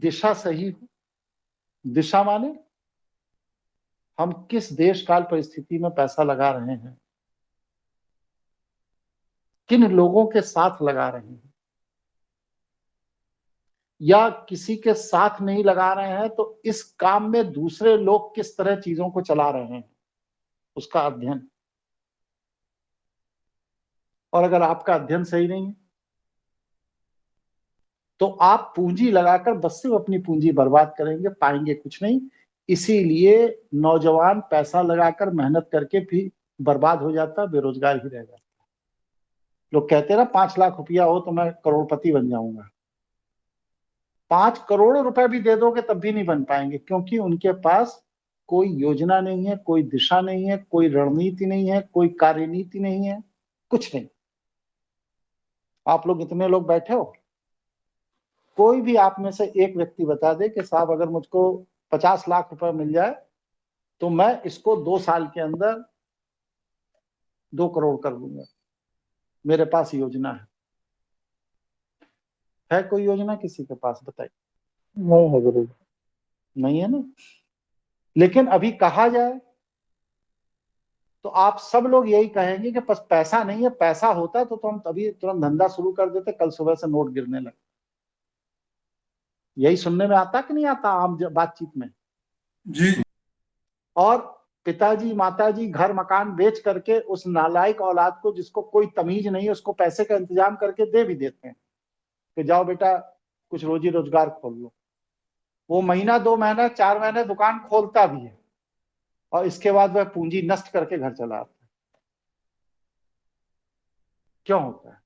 दिशा सही हो। दिशा माने हम किस देश काल परिस्थिति में पैसा लगा रहे हैं, किन लोगों के साथ लगा रहे हैं, या किसी के साथ नहीं लगा रहे हैं तो इस काम में दूसरे लोग किस तरह चीजों को चला रहे हैं, उसका अध्ययन। और अगर आपका अध्ययन सही नहीं है तो आप पूंजी लगाकर बस सिर्फ अपनी पूंजी बर्बाद करेंगे, पाएंगे कुछ नहीं। इसीलिए नौजवान पैसा लगाकर मेहनत करके भी बर्बाद हो जाता है, बेरोजगार ही रह जाता है। लोग कहते हैं ना 5 लाख रुपया हो तो मैं करोड़पति बन जाऊंगा। 5 करोड़ रुपए भी दे दोगे तब भी नहीं बन पाएंगे, क्योंकि उनके पास कोई योजना नहीं है, कोई दिशा नहीं है, कोई रणनीति नहीं है, कोई कार्यनीति नहीं है, कुछ नहीं। आप लोग इतने लोग बैठे हो, कोई भी आप में से एक व्यक्ति बता दे कि साहब अगर मुझको 50 लाख रुपए मिल जाए तो मैं इसको 2 साल के अंदर 2 करोड़ कर दूंगा, मेरे पास योजना है कोई योजना किसी के पास? बताइए। नहीं है गुरु। नहीं है ना। लेकिन अभी कहा जाए तो आप सब लोग यही कहेंगे कि बस पैसा नहीं है, पैसा होता तो हम तभी तुरंत धंधा शुरू कर देते, कल सुबह से नोट गिरने लगे। यही सुनने में आता कि नहीं आता आम बातचीत में? जी। और पिताजी माताजी घर मकान बेच करके उस नालायक औलाद को, जिसको कोई तमीज नहीं है, उसको पैसे का इंतजाम करके दे भी देते हैं कि जाओ बेटा कुछ रोजी रोजगार खोल लो। वो महीना 2 महीना 4 महीने दुकान खोलता भी है और इसके बाद वह पूंजी नष्ट करके घर चला आता है। क्यों होता है?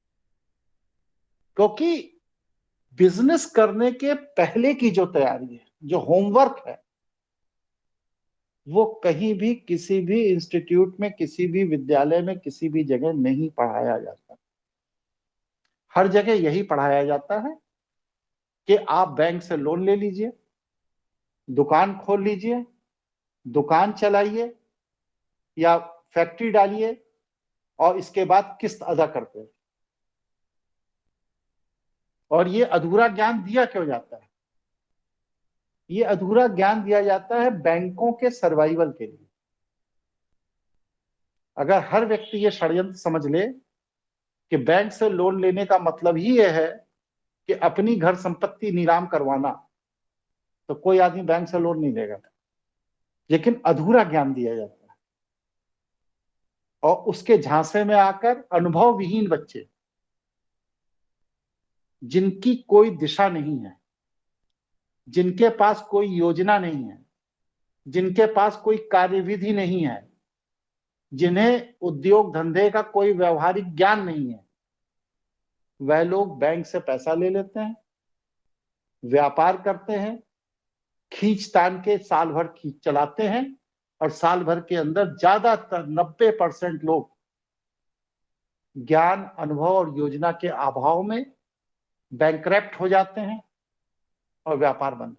क्योंकि बिजनेस करने के पहले की जो तैयारी है, जो होमवर्क है, वो कहीं भी किसी भी इंस्टीट्यूट में, किसी भी विद्यालय में, किसी भी जगह नहीं पढ़ाया जाता। हर जगह यही पढ़ाया जाता है कि आप बैंक से लोन ले लीजिए, दुकान खोल लीजिए, दुकान चलाइए या फैक्ट्री डालिए और इसके बाद किस्त अदा करते हैं। और ये अधूरा ज्ञान दिया क्यों जाता है? ये अधूरा ज्ञान दिया जाता है बैंकों के सर्वाइवल के लिए। अगर हर व्यक्ति ये षड्यंत्र समझ ले कि बैंक से लोन लेने का मतलब ही यह है कि अपनी घर संपत्ति नीलाम करवाना, तो कोई आदमी बैंक से लोन नहीं लेगा। लेकिन अधूरा ज्ञान दिया जाता है और उसके झांसे में आकर अनुभव विहीन बच्चे, जिनकी कोई दिशा नहीं है, जिनके पास कोई योजना नहीं है, जिनके पास कोई कार्यविधि नहीं है, जिन्हें उद्योग धंधे का कोई व्यवहारिक ज्ञान नहीं है, वह लोग बैंक से पैसा ले लेते हैं, व्यापार करते हैं, खींचतान के साल भर खींच चलाते हैं और साल भर के अंदर ज्यादातर 90% लोग ज्ञान, अनुभव और योजना के अभाव में बैंकरप्ट हो जाते हैं और व्यापार बंद।